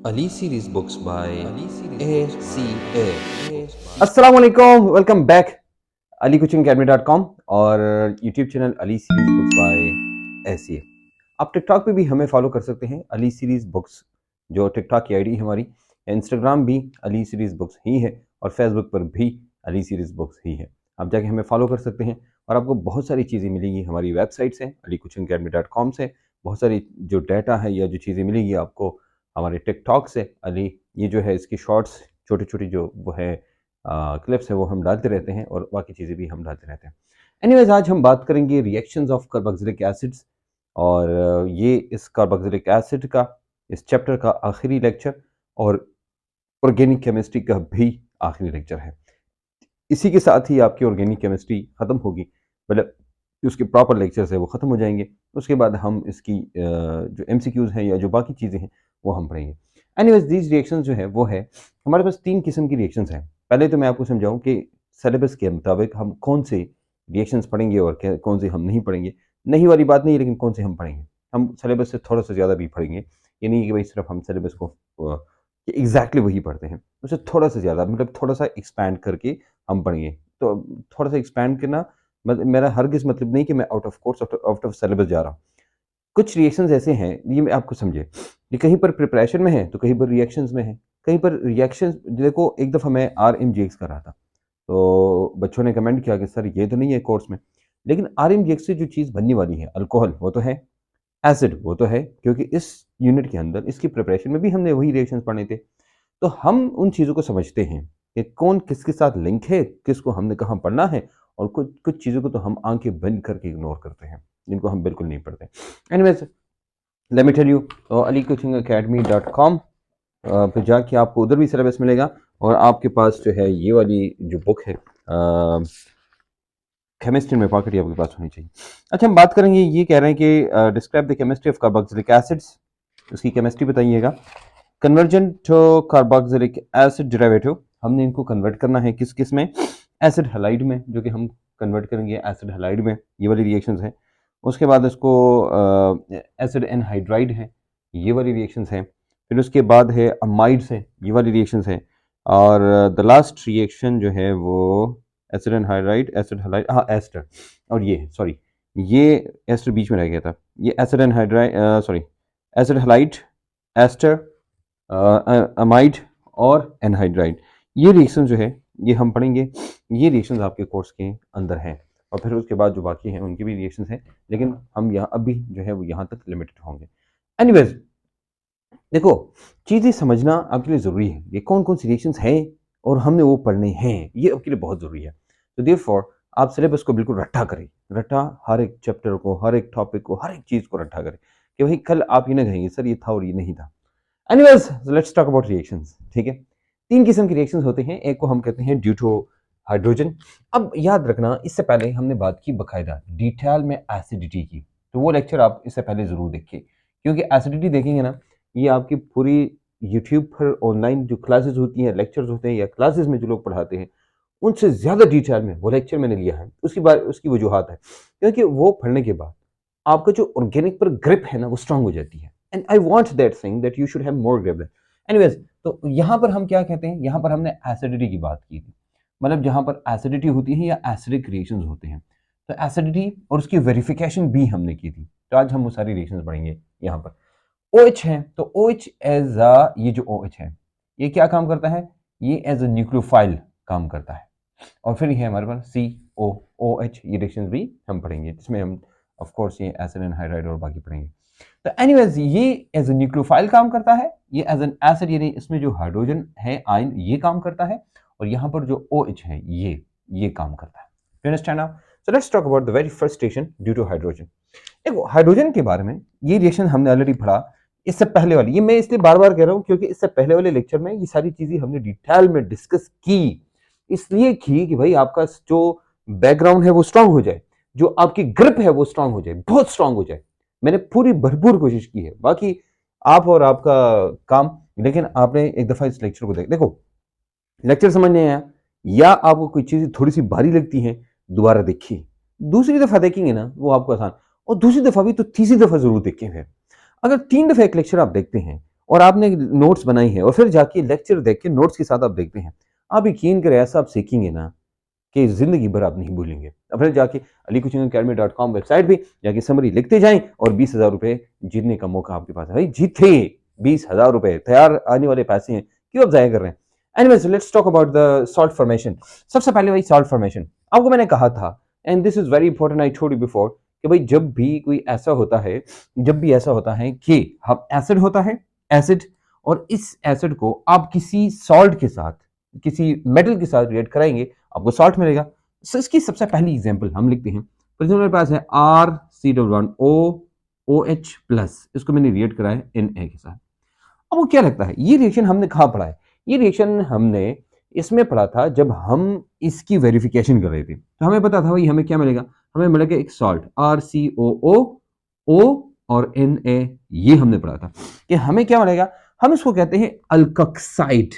Ali series books by ACA. अस्सलाम वालेकुम, welcome back alicoochingacademy.com और YouTube channel Ali series books by ACA. आप TikTok पे भी हमें फॉलो कर सकते हैं अली सीरीज बुक्स, जो टिकटॉक की आईडी है हमारी। इंस्टाग्राम भी अली सीरीज बुक्स ही है और फेसबुक पर भी अली सीरीज बुक्स ही है। आप जाके हमें फॉलो कर सकते हैं और आपको बहुत सारी चीज़ें मिलेंगी हमारी वेबसाइट से alicoochingacademy.com से। बहुत सारी जो डाटा है या जो चीज़ें मिलेंगी आपको हमारे टिकटॉक से। अली ये जो है इसकी शॉर्ट्स छोटी छोटी जो वो है क्लिप्स है वो हम डालते रहते हैं और बाकी चीज़ें भी हम डालते रहते हैं। एनीवेज, आज हम बात करेंगे रिएक्शंस ऑफ कार्बोक्सिलिक एसिड्स और ये इस कार्बोक्सिलिक एसिड का इस चैप्टर का आखिरी लेक्चर और ऑर्गेनिक केमिस्ट्री का भी आखिरी लेक्चर है। इसी के साथ ही आपकी ऑर्गेनिक केमिस्ट्री ख़त्म होगी, मतलब उसके प्रॉपर लेक्चर्स है वो ख़त्म हो जाएंगे। उसके बाद हम इसकी जो एमसीक्यूज़ हैं या जो बाकी चीज़ें हैं वो हम पढ़ेंगे। एनीवेज, दीज रिएक्शंस जो है वो है हमारे पास तीन किस्म की रिएक्शंस हैं। पहले तो मैं आपको समझाऊं कि सिलेबस के मुताबिक हम कौन से रिएक्शंस पढ़ेंगे और कौन से हम नहीं पढ़ेंगे। नहीं वाली बात नहीं है, लेकिन कौन से हम पढ़ेंगे। हम सिलेबस से थोड़ा सा ज़्यादा भी पढ़ेंगे। ये नहीं कि भाई सिर्फ हम सिलेबस को एग्जैक्टली वही पढ़ते हैं, उससे थोड़ा सा ज़्यादा, मतलब थोड़ा सा एक्सपैंड करके हम पढ़ेंगे। तो थोड़ा सा एक्सपैंड करना मेरा हरगिज़ मतलब नहीं कि मैं out of course out of syllabus जा रहा हूँ। कुछ रिएक्शंस ऐसे हैं, ये मैं आपको समझे, ये कहीं पर प्रिपरेशन में है तो कहीं पर रिएक्शंस में है। कहीं पर रिएक्शंस देखो, एक दफ़ा मैं आरएमजीएक्स कर रहा था तो बच्चों ने कमेंट किया कि सर ये तो नहीं है कोर्स में, लेकिन आरएमजीएक्स से जो चीज़ बनने वाली है अल्कोहल वो तो है, एसिड वो तो है, क्योंकि इस यूनिट के अंदर इसकी प्रिपरेशन में भी हमने वही रिएक्शंस पढ़े थे। तो हम उन चीज़ों को समझते हैं कि कौन किसके साथ लिंक है, किसको हमने कहाँ पढ़ना है, और कुछ कुछ चीज़ों को तो हम आंखें बंद करके इग्नोर करते हैं, जिनको हम बिल्कुल नहीं पढ़ते। Anyways, let me tell you, alicoochingacademy.com पे जाके आपको उधर भी सिलेबस मिलेगा और आपके पास जो है ये वाली जो बुक है केमिस्ट्री में पॉकेट आपके पास होनी चाहिए। अच्छा, हम बात करेंगे, ये कह रहे हैं कि describe the chemistry of carboxylic acids, उसकी केमिस्ट्री बताइएगा। Conversion to carboxylic acid derivative, हमने इनको कन्वर्ट करना है किस किस में, एसिड हैलाइड में, जो कि हम कन्वर्ट करेंगे एसिड हैलाइड में, ये वाली रिएक्शंस हैं। उसके बाद इसको एसिड एनहाइड्राइड है, ये वाली रिएक्शंस हैं। फिर उसके बाद है अमाइड्स है, ये वाली रिएक्शंस हैं। और द लास्ट रिएक्शन जो है वो एसिड एनहाइड्राइड, एसिड हैलाइड, हाँ एस्टर, और ये सॉरी, ये एस्टर बीच में रह गया था। ये acid anhydride, sorry, acid halide, ester, amide और एनहाइड्राइड, ये रिएक्शन जो है ये हम पढ़ेंगे। ये रिएक्शंस आपके कोर्स के अंदर हैं और फिर उसके बाद जो बाकी हैं उनके भी रिएक्शंस हैं, लेकिन हम यहाँ अभी जो है वो यहाँ तक लिमिटेड होंगे। एनीवेज, देखो, चीज़ें समझना आपके लिए ज़रूरी है, ये कौन कौन सी रिएक्शंस हैं और हमने वो पढ़ने हैं, ये आपके लिए बहुत ज़रूरी है। तो देयरफॉर आप सिलेबस को बिल्कुल रट्टा करें, रट्टा, हर एक चैप्टर को, हर एक टॉपिक को, हर एक चीज़ को रट्टा करें कि भाई कल आप ये ना कहेंगे सर ये था और ये नहीं था। Anyways, let's talk about reactions. ठीक है, तीन किस्म के रिएक्शंस होते हैं। एक को हम कहते हैं ड्यू टू हाइड्रोजन। अब याद रखना, इससे पहले हमने बात की बकायदा डिटेल में एसिडिटी की, तो वो लेक्चर आप इससे पहले ज़रूर देखिए, क्योंकि एसिडिटी देखेंगे ना, ये आपकी पूरी यूट्यूब पर ऑनलाइन जो क्लासेस होती हैं, लेक्चर्स होते हैं, या क्लासेस में जो लोग पढ़ाते हैं, उनसे ज़्यादा डिटेल में वो लेक्चर मैंने लिया है। उसकी बात, उसकी वजूहत है क्योंकि वो पढ़ने के बाद आपका जो ऑर्गेनिक पर ग्रिप है ना वो स्ट्रांग हो जाती है। And I want that thing that you should have more grip. Anyways, तो यहाँ पर हम क्या कहते हैं, यहाँ पर हमने एसिडिटी की बात की थी, मतलब जहाँ पर एसिडिटी होती है या एसिडिक रिएक्शंस होते हैं, तो एसिडिटी और उसकी वेरिफिकेशन भी हमने की थी। तो आज हम वो सारी रिएक्शंस पढ़ेंगे। यहाँ पर OH है, तो OH एज अ, ये जो OH है ये क्या काम करता है, ये एज अ न्यूक्लियोफाइल काम करता है। और फिर ये है हमारे पास COOH, ये रिएक्शंस भी हम पढ़ेंगे, जिसमें हम ऑफ कोर्स ये एसिड एनहाइड्राइड और बाकी पढ़ेंगे। तो एनीवेज, ये एज ए न्यूक्लियोफाइल काम करता है, ये एज एन एसिड, यानी इसमें जो हाइड्रोजन है आयन ये काम करता है, और यहाँ पर जो OH है ये काम करता है। You understand now? So let's talk about the very first reaction due to hydrogen. देखो, हाइड्रोजन के बारे में ये रिएक्शन हमने ऑलरेडी पढ़ा। इससे पहले वाली, ये मैं इसलिए बार बार कह रहा हूँ क्योंकि इससे पहले वाले लेक्चर में ये सारी चीजें हमने डिटेल में डिस्कस की, इसलिए की कि भाई आपका जो बैकग्राउंड है वो स्ट्रांग हो जाए, जो आपकी ग्रिप है वो स्ट्रांग हो जाए, बहुत स्ट्रांग हो जाए। मैंने पूरी भरपूर कोशिश की है, बाकी आप और आपका काम। लेकिन आपने एक दफा इस लेक्चर को देखो, लेक्चर समझ नहीं आया या आपको कोई चीज थोड़ी सी भारी लगती है, दोबारा देखिए, दूसरी दफा देखेंगे ना वो आपको आसान, और दूसरी दफा भी तो तीसरी दफा जरूर देखें। फिर अगर 3 दफा एक लेक्चर आप देखते हैं और आपने नोट्स बनाई है और फिर जाके लेक्चर देख के नोट्स के साथ आप देखते हैं, आप यकीन करें ऐसा आप सीखेंगे ना कि ज़िंदगी भर आप नहीं भूलेंगे। अब फिर जाके alicoachingacademy.com वेबसाइट पे जाके समरी लिखते जाएँ और 20,000 रुपए जीतने का मौका आपके पास है। भाई जीते 20,000 रुपए, तैयार आने वाले पैसे हैं, क्यों आप ज़ाया कर रहे हैं? Anyways let's talk about the salt formation. सबसे पहले भाई सॉल्ट फॉर्मेशन, आपको मैंने कहा था and this is very important, I told you before कि भाई जब भी कोई ऐसा होता है, जब भी ऐसा होता है कि हम एसिड होता है, एसिड, और इस एसिड को आप किसी सॉल्ट के साथ, किसी मेटल के साथ रिएक्ट कराएंगे, आपको सॉल्ट मिलेगा। सो इसकी सबसे पहली एग्जांपल हम लिखते हैं। फॉर एग्जांपल मेरे पास है RC1O OH प्लस, इसको मैंने रिएक्ट कराया Na के साथ। अब वो क्या लगता है, ये रिएक्शन हमने कहाँ पढ़ा है? ये रिएक्शन हमने इसमें पढ़ा था जब हम इसकी वेरिफिकेशन कर रहे थे, तो हमें पता था भाई हमें क्या मिलेगा, हमें मिलेगा एक सॉल्ट RCOO और Na, ये हमने पढ़ा था कि हमें क्या मिलेगा, हम इसको कहते हैं अल्कक्साइड।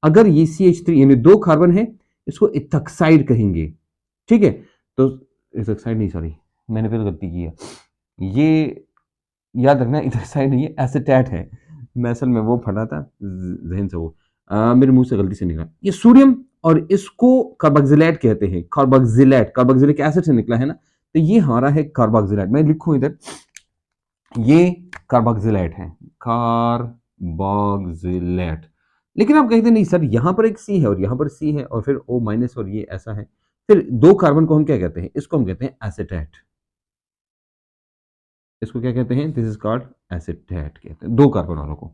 अगर ये CH3 यानी 2 कार्बन है, इसको इथक्साइड कहेंगे, ठीक है? तो इथक्साइड नहीं, सॉरी मैंने फिर गलती की है, ये याद रखना इथक्साइड नहीं है, एसीटेट है। मैं असल में वो पढ़ा था ज़हन से, वो मेरे मुंह से गलती से निकला। ये सोडियम और इसको कार्बोक्सिलेट कहते हैं, कार्बोक्सिलेट, कार्बोक्सिलिक एसिड से निकला है ना, तो ये हमारा है कार्बोक्सिलेट। मैं लिखूं इधर, ये कार्बोक्सिलेट है, कार्बोक्सिलेट। लेकिन आप कहते नहीं सर यहाँ पर एक सी है और यहाँ पर सी है और फिर O माइनस और ये ऐसा है, फिर 2 कार्बन को हम क्या कहते हैं, इसको हम कहते हैं एसीटेट। इसको क्या कहते हैं, दिस इज कॉल्ड एसीटेट कहते हैं 2 कार्बन वालों को,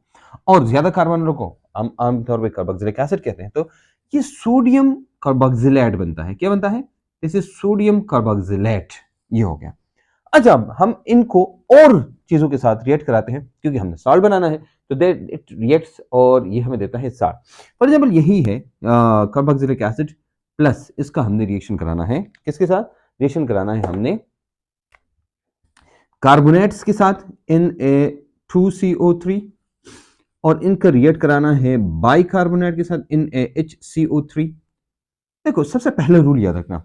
और ज्यादा कार्बन वालों को हम आमतौर पर कार्बोक्सिलिक एसिड कहते हैं। तो ये सोडियम कार्बोक्सिलेट बनता है, क्या बनता है, दिस इज सोडियम कार्बोक्सिलेट, ये हो गया। अच्छा हम इनको और चीजों के साथ रिएक्ट कराते हैं क्योंकि हमने सॉल्ट बनाना है, तो देट इट रिएक्ट्स और ये हमें देता है सॉल्ट। फॉर एग्जांपल यही है कार्बोक्सिलिक एसिड प्लस, इसका हमने रिएक्शन कराना है, किसके साथ रिएक्शन कराना है, हमने कार्बोनेट्स के साथ Na2CO3, और इनका रिएक्ट कराना है बाइकार्बोनेट के साथ NaHCO3। देखो सबसे पहला रूल याद रखना,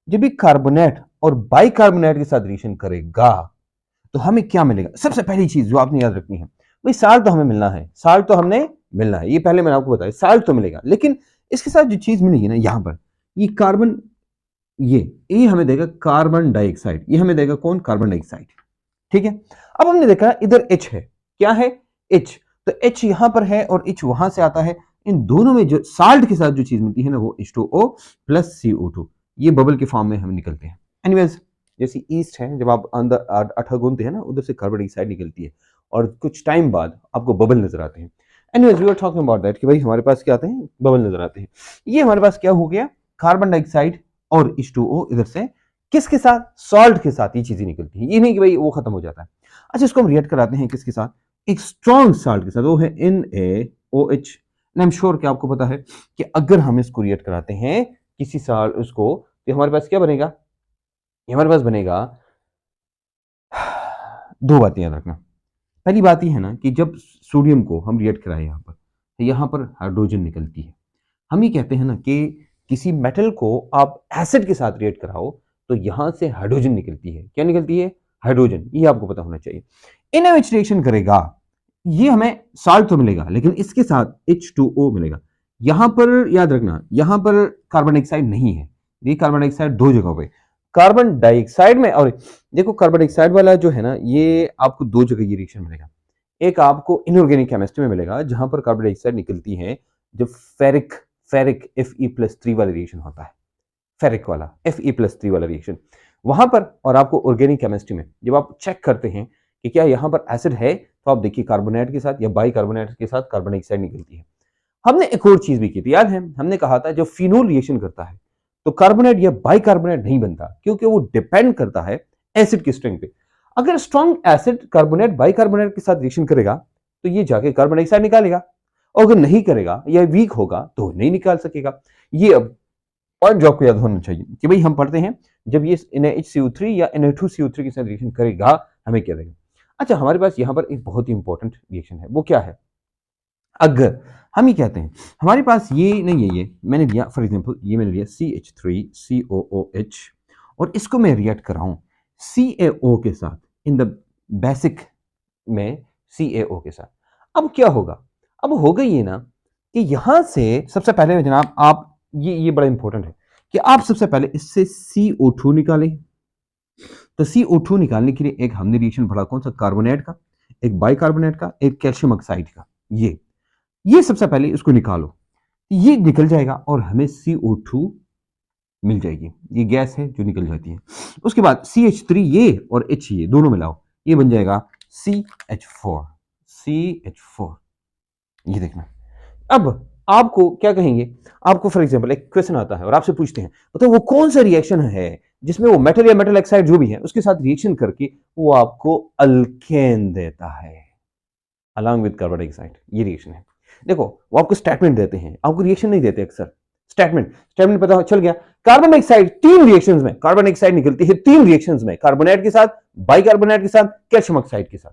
जब भी कार्बोनेट और बाइकार्बोनेट के साथ रिएक्शन करेगा तो हमें क्या मिलेगा, सबसे पहली चीज जो आपने याद रखनी है, भाई साल्ट तो हमें मिलना है, साल्ट तो हमने मिलना है, ये पहले मैंने आपको बताया साल्ट तो मिलेगा, लेकिन इसके साथ जो चीज मिलेगी ना यहां पर, ये कार्बन, ये हमें देगा कार्बन डाइऑक्साइड, ये हमें देगा कौन, कार्बन डाइऑक्साइड, ठीक है। अब हमने देखा इधर H है, क्या है H, तो H यहां पर है और H वहां से आता है, इन दोनों में जो साल्ट के साथ जो चीज मिलती है ना वो H2O प्लस CO2, ये बबल के फॉर्म में हम निकलते हैं। एनीवेज जैसे ईस्ट है, जब आप अंदर आटा गूंथते हैं ना, उधर से कार्बन डाइऑक्साइड निकलती है और कुछ टाइम बाद आपको बबल नजर आते हैं। Anyways we are talking about that कि भाई हमारे पास क्या आते हैं, बबल नजर आते हैं। ये हमारे पास क्या हो गया, कार्बन डाइऑक्साइड और H2O इधर से किसके साथ, सॉल्ट के साथ ये चीजें निकलती हैं, ये नहीं कि भाई वो खत्म हो जाता है। अच्छा इसको हम रिएक्ट कराते हैं किसके साथ, एक स्ट्रॉन्ग सॉल्ट के साथ, वो है NaOH। आई एम श्योर कि आपको पता है कि अगर हम इसको रिएक्ट कराते हैं किसी सॉल्ट उसको, तो हमारे पास क्या बनेगा, ये हमारे पास बनेगा, दो बातें याद रखना। पहली बात ये है ना कि जब सोडियम को हम रिएक्ट कराएं यहाँ पर, तो यहाँ पर हाइड्रोजन निकलती है। हम ये कहते हैं ना कि किसी मेटल को आप एसिड के साथ रिएक्ट कराओ तो यहां से हाइड्रोजन निकलती है, क्या निकलती है, हाइड्रोजन, ये आपको पता होना चाहिए। NaOH रिएक्शन करेगा, ये हमें साल्ट तो मिलेगा लेकिन इसके साथ H2O मिलेगा। यहां पर याद रखना, यहां पर कार्बन डाइऑक्साइड नहीं है, ये कार्बन डाइऑक्साइड दो जगहों पे, कार्बन डाइऑक्साइड में, और देखो कार्बन डाइऑक्साइड वाला जो है ना, ये आपको दो जगह ये रिएक्शन मिलेगा। एक आपको इनऑर्गेनिक केमिस्ट्री में मिलेगा जहां पर कार्बन डाइऑक्साइड निकलती है जब फेरिक फेरिक Fe+3 वाला रिएक्शन होता है, फेरिक वाला Fe+3 वाला रिएक्शन वहां पर। और आपको ऑर्गेनिक केमिस्ट्री में जब आप चेक करते हैं कि क्या यहाँ पर एसिड है, तो आप देखिए कार्बोनेट के साथ या बाइकार्बोनेट के साथ कार्बन डाइऑक्साइड निकलती है। हमने एक और चीज भी की थी, याद है, हमने कहा था जब फिनोल रिएक्शन करता है तो कार्बोनेट या बाइकार्बोनेट नहीं बनता, क्योंकि वो डिपेंड करता है एसिड की स्ट्रेंथ पे। अगर स्ट्रॉन्ग एसिड कार्बोनेट बाइकार्बोनेट के साथ रिएक्शन करेगा तो ये जाके कार्बन डाइऑक्साइड निकालेगा, और अगर नहीं करेगा या वीक होगा तो नहीं निकाल सकेगा। ये अब पॉइंट जो आपको याद होना चाहिए कि भाई हम पढ़ते हैं जब ये NaHCO3 या Na2CO3 के साथ रिएक्शन करेगा हमें क्या देगा। अच्छा हमारे पास यहाँ पर एक बहुत ही इंपॉर्टेंट रिएक्शन है, वो क्या है, अगर हम ये कहते हैं हमारे पास ये नहीं है, ये मैंने लिया फॉर एग्जांपल, ये मैंने लिया CH3COOH और इसको मैं रिएक्ट कराऊं CaO के साथ, इन द बेसिक में CaO के साथ, अब क्या होगा, अब होगा ये ना कि यहां से सबसे पहले जनाब आप ये बड़ा इंपॉर्टेंट है कि आप सबसे पहले इससे CO2 निकालें। तो CO2 निकालने के लिए एक हमने रिएक्शन पढ़ा, कौन सा, कार्बोनेट का, एक बाइकार्बोनेट का, एक कैल्शियम ऑक्साइड का। ये सबसे पहले इसको निकालो, ये निकल जाएगा और हमें CO2 मिल जाएगी। ये गैस है जो निकल जाती है। उसके बाद CH3 ये और H ये दोनों मिलाओ, ये बन जाएगा CH4। CH4 ये देखना। अब आपको क्या कहेंगे, आपको फॉर एग्जांपल एक क्वेश्चन आता है और आपसे पूछते हैं मतलब वो कौन सा रिएक्शन है जिसमें वो मेटल या मेटल ऑक्साइड जो भी है उसके साथ रिएक्शन करके वो आपको अल्केन देता है अलॉन्ग विद कार्बन डाइऑक्साइड। ये रिएक्शन है। देखो वो आपको स्टेटमेंट देते हैं, आपको रिएक्शन नहीं देते अक्सर। स्टेटमेंट पता चल गया। कार्बन डाइऑक्साइड तीन रिएक्शंस में कार्बन डाइऑक्साइड निकलती है, तीन रिएक्शंस में, कार्बोनेट के साथ, बाइकार्बोनेट के साथ, कैल्शियम ऑक्साइड के साथ,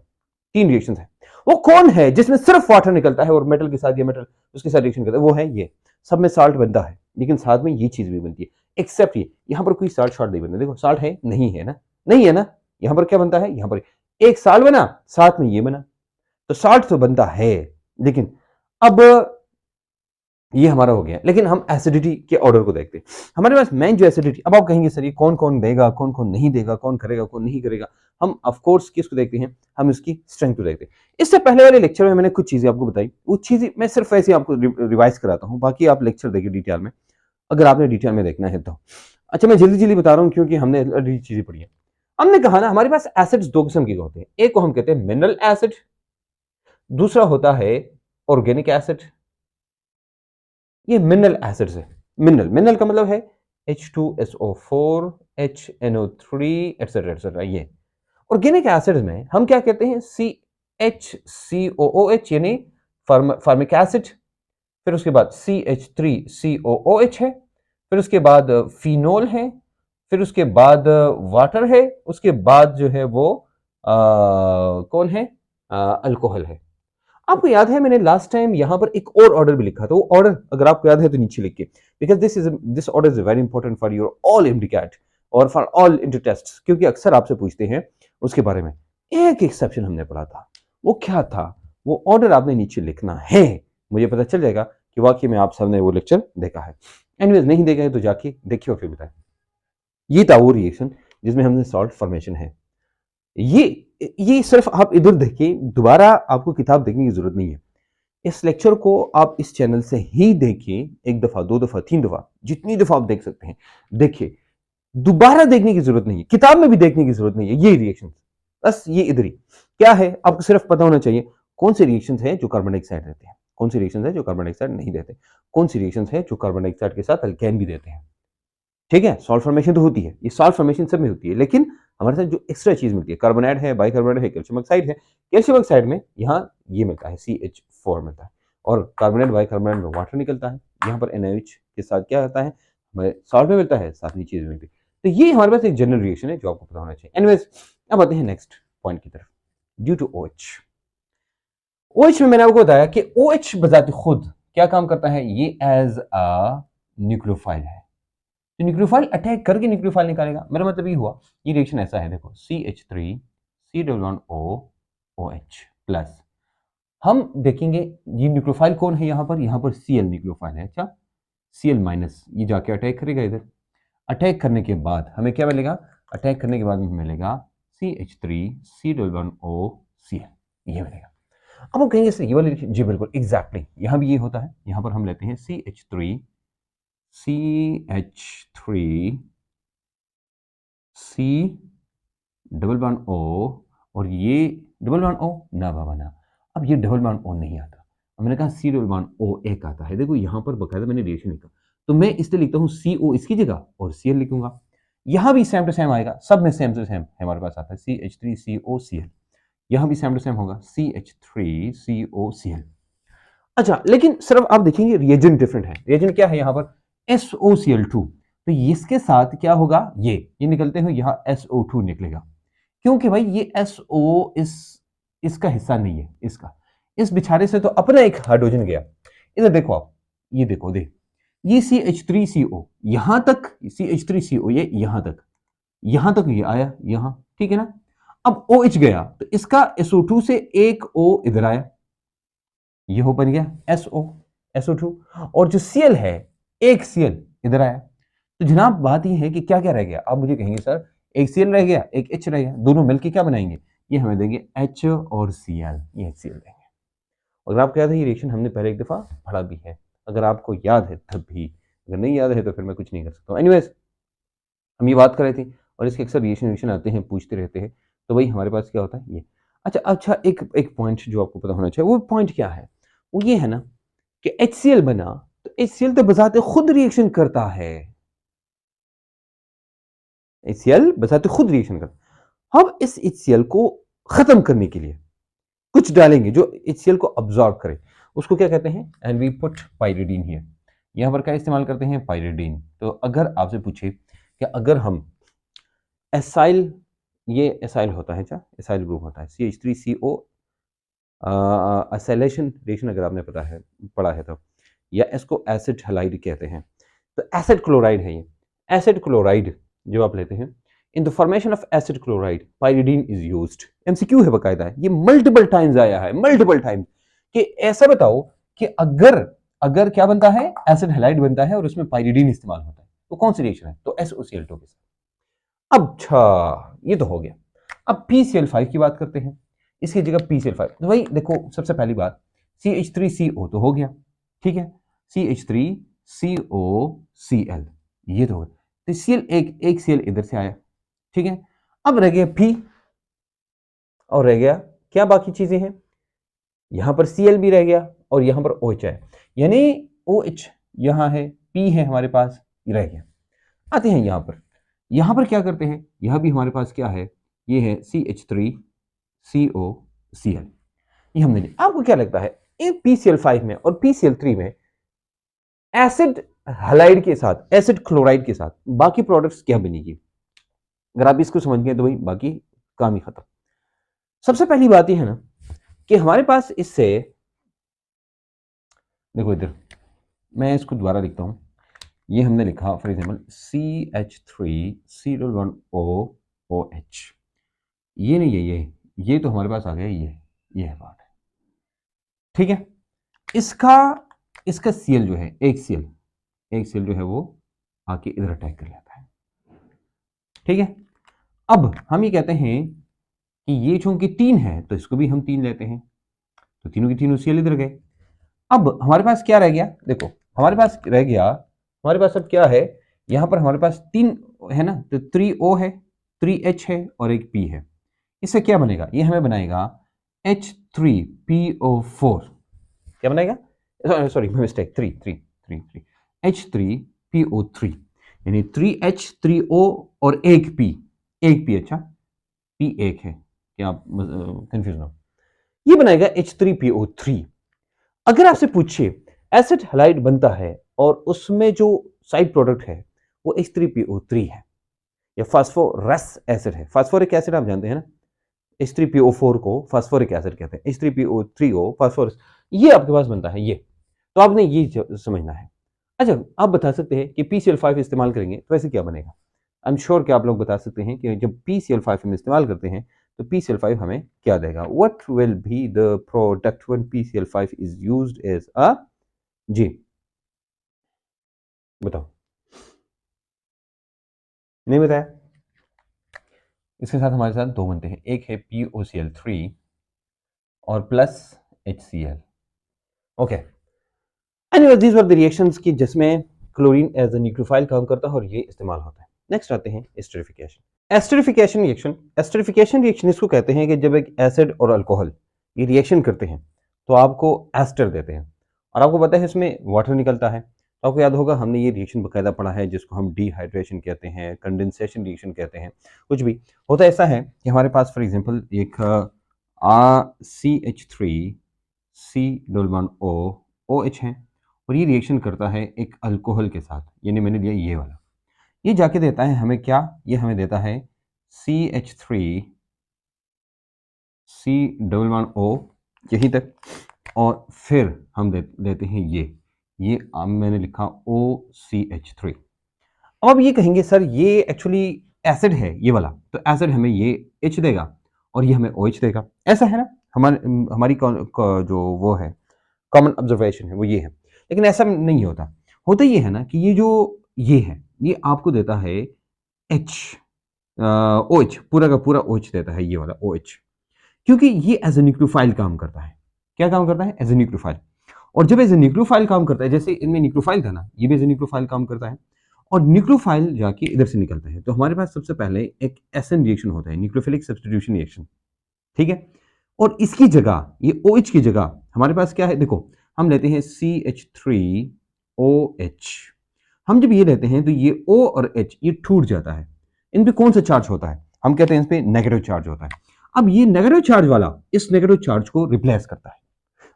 तीन रिएक्शंस है। वो कौन है जिसमें सिर्फ वाटर निकलता है और मेटल के साथ या मेटल उसके साथ रिएक्शन करता है, वो है ये। सब में साल्ट बनता है लेकिन साथ में ये चीज भी बनती है, एक्सेप्ट ये, यहां पर कोई साल्ट शॉर्ट नहीं बनता। देखो साल्ट है नहीं है ना, नहीं है ना, यहां पर क्या बनता है, यहां पर एक साल्ट बना साथ में ये बना, तो साल्ट तो बनता है। लेकिन अब ये हमारा हो गया, लेकिन हम एसिडिटी के ऑर्डर को देखते हैं। हमारे पास मेन जो एसिडिटी, अब आप कहेंगे सर ये कौन कौन देगा, कौन कौन नहीं देगा, कौन करेगा कौन नहीं करेगा। हम ऑफ कोर्स किसको देखते हैं, हम इसकी स्ट्रेंथ को देखते हैं। इससे पहले वाले लेक्चर में मैंने कुछ चीजें आपको बताई, वो चीजें मैं सिर्फ ऐसे आपको रिवाइज कराता हूँ, बाकी आप लेक्चर देखिए डिटेल में अगर आपने डिटेल में देखना है तो। अच्छा मैं जल्दी जल्दी बता रहा हूँ क्योंकि हमने ऑलरेडी चीजें पढ़ी है। हमने कहा ना हमारे पास एसिड्स दो किस्म के होते हैं, एक को हम कहते हैं मिनरल एसिड, दूसरा होता है ऑर्गेनिक एसिड। ये मिनरल एसिड्स है। मिनरल का मतलब है H2SO4 HNO3 एटसेट्रा एटसेट्रा। ये ऑर्गेनिक एसिड्स में हम क्या कहते हैं, CHCOOH यानी फार्मिक एसिड, फिर उसके बाद CH3COOH है, फिर उसके बाद फिनोल है, फिर उसके बाद वाटर है, उसके बाद जो है वो कौन है, अल्कोहल है। आपको याद है मैंने लास्ट टाइम यहां पर एक और ऑर्डर भी लिखा था, वो ऑर्डर अगर आपको याद है तो नीचे लिख के, because this order is very important for your all indicate और फॉर ऑल इंटर टेस्ट, क्योंकि अक्सर आपसे पूछते हैं उसके बारे में। एक एक्सेप्शन हमने पढ़ा था, वो क्या था, वो ऑर्डर आपने नीचे लिखना है, मुझे पता चल जाएगा कि वाकई में आप सबने वो लेक्चर देखा है। एनीवेज नहीं देखा है तो जाके देखिए और फिर बताएं। ये था वो रिएक्शन जिसमें हमने सॉल्ट फॉर्मेशन है। ये सिर्फ आप इधर देखिए, दोबारा आपको किताब देखने की जरूरत नहीं है। इस लेक्चर को आप इस चैनल से ही देखिए, एक दफा, दो दफा, तीन दफा, जितनी दफा आप देख सकते हैं देखिए, दोबारा देखने की जरूरत नहीं है, किताब में भी देखने की जरूरत नहीं है। ये रिएक्शन बस ये इधर ही क्या है आपको सिर्फ पता होना चाहिए, कौन से रिएक्शन है जो कार्बन डाइऑक्साइड देते हैं, कौन से रिएक्शन है जो कार्बन डाइऑक्साइड नहीं देते, कौन सी रिएक्शन है जो कार्बन डाइऑक्साइड के साथ अल्केन भी देते हैं। ठीक है, सॉल्ट फॉर्मेशन तो होती है, ये सॉल्ट फॉर्मेशन सब में होती है, लेकिन हमारे साथ जो एक्स्ट्रा चीज मिलती है, कार्बोनेट है, बाइकार्बोनेट है, कैल्शियम ऑक्साइड है, कैल्शियम ऑक्साइड में यहाँ ये मिलता है CH4 मिलता है, और कार्बोनेट बाइकार्बोनेट में वाटर निकलता है, यहाँ पर NaOH के साथ क्या आता है, हमें सॉल्ट में मिलता है, साथ में चीज मिलती है। तो ये हमारे पास एक जनरल रिएक्शन है जो आपको पता होना चाहिए। एनीवेज अब आते हैं नेक्स्ट पॉइंट की तरफ, ड्यू टू OH। OH में मैंने आपको बताया कि OH बजाते खुद क्या काम करता है, ये एज अ न्यूक्लियोफाइल है, तो न्यूक्लियोफाइल अटैक करके न्यूक्लियोफाइल निकालेगा। मेरा मतलब ये हुआ, ये रिएक्शन ऐसा है, देखो CH3 C11OOH प्लस, हम देखेंगे ये न्यूक्लियोफाइल कौन है, यहाँ पर Cl न्यूक्लियोफाइल है। अच्छा Cl माइनस ये जाके अटैक करेगा इधर, अटैक करने के बाद हमें क्या मिलेगा, अटैक करने के बाद हमें मिलेगा CH3 C11OCl, ये मिलेगा। अब हम कहेंगे सर ये वाली, जी बिल्कुल एग्जैक्टली, यहाँ भी ये होता है, यहाँ पर हम लेते हैं CH3 C double bond O, और ये डबल बॉन्ड O ना बना। अब ये डबल बॉन्ड O नहीं आता, अब मैंने कहा C डबल बॉन्ड O एक आता है। देखो यहाँ पर बकायदा मैंने रिएक्शन लिखा, तो मैं इसलिए लिखता हूँ CO इसकी जगह और Cl लिखूंगा। यहाँ भी सेम टू सेम आएगा, सब में सेम टू सेम हमारे पास आता है CH3COCl, यहाँ भी सेम टू सेम होगा CH3COCl। अच्छा लेकिन सिर्फ आप देखेंगे रिएजेंट डिफरेंट है। रिएजेंट क्या है, यहाँ पर SOCl2, तो इसके साथ क्या होगा, ये निकलते हुए यहाँ SO2 निकलेगा, क्योंकि भाई ये SO इसका हिस्सा नहीं है, इसका इस बिछारे से तो अपना एक हाइड्रोजन गया। इधर देखो आप, ये देखो ये CH3CO यहां तक, CH3CO ये यहां तक ये आया यहां, ठीक है ना। अब OH गया तो इसका SO2 से एक O इधर आया, ये हो बन गया SO2 और जो Cl है एक Cl इधर आया। तो जनाब बात ये है कि क्या क्या रह गया, आप मुझे कहेंगे सर एक Cl रह गया एक H रह गया, दोनों मिलके क्या बनाएंगे, ये हमें देंगे H और Cl, ये Cl देंगे। अगर आपको याद है ये रिएक्शन हमने पहले एक दफ़ा पढ़ा भी है, अगर आपको याद है तब भी, अगर नहीं याद है तो फिर मैं कुछ नहीं कर सकता हूँ। एनीवेज हम ये बात कर रहे थे और इसके अक्सर रिएक्शन आते हैं, पूछते रहते हैं, तो भाई हमारे पास क्या होता है ये। अच्छा एक एक पॉइंट जो आपको पता होना चाहिए, वो पॉइंट क्या है, वो ये है ना कि HCl बना तो HCl तो बजाते खुद रिएक्शन करता है, HCl बजाते खुद रिएक्शन करता। हम इस HCl को खत्म करने के लिए कुछ डालेंगे जो HCl को अब्सॉर्ब करे, उसको क्या कहते हैं, and we put pyridine here. यहाँ पर क्या इस्तेमाल करते हैं, पाइरिडीन। तो अगर आपसे पूछे कि अगर हम एसाइल, ये एसाइल होता है, क्या एसाइल ग्रुप होता है CH3CO एसाइलेशन रिएक्शन अगर आपने पता है पढ़ा है तो, या इसको एसिड हैलाइड कहते हैं। तो एसिड क्लोराइड है ये, एसिड क्लोराइड जो आप लेते हैं, in the formation of acid chloride pyridine is used. MCQ है बकायदा है, ये मल्टीपल टाइम्स आया है, मल्टीपल टाइम्स, कि ऐसा बताओ कि अगर अगर क्या बनता है, एसिड हैलाइड बनता है और उसमें पाइरिडीन इस्तेमाल होता है, तो कौन सी रिएक्शन है, तो SOCl2 के साथ। अच्छा ये तो हो गया। अब PCl5 की बात करते हैं, इसकी जगह PCl5, तो भाई देखो सबसे पहली बात CH3CO तो हो गया, ठीक है, CH3COCl ये तो हो गया, तो Cl एक Cl इधर से आया, ठीक है। अब रह गया P और रह गया क्या बाकी चीजें हैं, यहां पर Cl भी रह गया और यहां पर OH है, यानी OH यहां है, P है हमारे पास, ये रह गया। आते हैं यहां पर क्या करते हैं, यहां भी हमारे पास क्या है, ये है CH3COCl, ये हमने लिया। आपको क्या लगता है इन PCl5 में और PCl3 में एसिड हैलाइड के साथ, एसिड क्लोराइड के साथ बाकी प्रोडक्ट्स क्या बनेगी, अगर आप इसको समझ गए तो भाई बाकी काम ही खत्म। सबसे पहली बात यह है ना कि हमारे पास इससे, देखो इधर मैं इसको दोबारा लिखता हूं, ये हमने लिखा फॉर एग्जाम्पल CH3COOH, ये नहीं है, ये तो हमारे पास आ गया, ये है बात, ठीक है। इसका इसका Cl जो है एक Cl जो है वो आके इधर अटैक कर लेता है, ठीक है। अब हम ये कहते हैं कि ये चूंकि 3 है तो इसको भी हम 3 लेते हैं, तो तीनों की तीनों Cl इधर गए। अब हमारे पास क्या रह गया, देखो हमारे पास रह गया, हमारे पास अब क्या है, यहां पर हमारे पास 3 है ना, तो 3O है, 3H है और एक P है। इससे क्या बनेगा, ये हमें बनाएगा H3PO4, क्या बनाएगा, सॉरी मिस्टेक, 3 H3PO3, यानी 3H3O और एक P, अच्छा P एक है, क्या आप कंफ्यूज ना हो, ये बनाएगा H3PO3। अगर आपसे पूछिए एसिड हैलाइड बनता है और उसमें जो साइड प्रोडक्ट है वो H3PO3 है, या फास्फोरस एसिड है, फास्फोरिक एसिड आप जानते हैं ना, H3PO4 को फास्फोरिक एसिड कहते हैं, H3PO3O फास्फोरस, ये आपके पास बनता है, ये तो आपने ये समझना है। अच्छा आप बता सकते हैं कि PCl5 इस्तेमाल करेंगे तो वैसे क्या बनेगा, आई एम श्योर कि आप लोग बता सकते हैं कि जब PCl5 हम इस्तेमाल करते हैं तो PCl5 हमें क्या देगा, what will be the product when PCl5 is used as a, जी बताओ, नहीं बताया, इसके साथ हमारे साथ दो बनते हैं, एक है POCl3 और plus HCl, okay. Anyway these were the reactions की जिसमें क्लोरीन एज अ न्यूक्लियोफाइल काम करता है और ये इस्तेमाल होता है। नेक्स्ट आते हैं एस्टरिफिकेशन। एस्टरिफिकेशन रिएक्शन इसको कहते हैं कि जब एक एसिड और अल्कोहल ये रिएक्शन करते हैं तो आपको एस्टर देते हैं, और आपको पता है इसमें वाटर निकलता है, तो आपको याद होगा हमने ये रिएक्शन बकायदा पढ़ा है जिसको हम डिहाइड्रेशन कहते हैं, कंडेंसेशन रिएक्शन कहते हैं, कुछ भी होता ऐसा है कि हमारे पास फॉर एग्जांपल एक CH3C O OH है और ये रिएक्शन करता है एक अल्कोहल के साथ, यानी मैंने लिया ये वाला, ये जाके देता है हमें क्या, ये हमें देता है CH3C11O यहीं तक, और फिर हम देते हैं ये अब मैंने लिखा OCH3। अब आप ये कहेंगे सर ये एक्चुअली एसिड है ये वाला, तो एसिड हमें ये H देगा और ये हमें OH देगा, ऐसा है ना, हमारी जो वो है कॉमन ऑब्जर्वेशन है वो ये है, लेकिन ऐसा नहीं होता। होता ये है ना कि ये जो ये है ये आपको देता है एच, ओ एच, पूरा का पूरा ओ एच देता है, ये वाला ओ एच, क्योंकि ये एज ए न्यूक्लियोफाइल काम करता है। क्या काम करता है? As a nucleophile. और जब एज ए न्यूक्लियोफाइल काम करता है, जैसे इनमें न्यूक्लियोफाइल था ना, ये भी एज ए न्यूक्लियोफाइल काम करता है, और न्यूक्लियोफाइल जाके इधर से निकलता है, तो हमारे पास सबसे पहले एक एसएन रिएक्शन होता है, न्यूक्लियोफिलिक सब्स्टिट्यूशन रिएक्शन, ठीक है। और इसकी जगह, ये ओ OH की जगह हमारे पास क्या है, देखो हम लेते हैं CH3OH। हम जब ये लेते हैं तो ये O और H ये टूट जाता है। इन पे कौन सा चार्ज होता है? हम कहते हैं इस पे नेगेटिव चार्ज होता है। अब ये नेगेटिव चार्ज वाला इस नेगेटिव चार्ज को रिप्लेस करता है।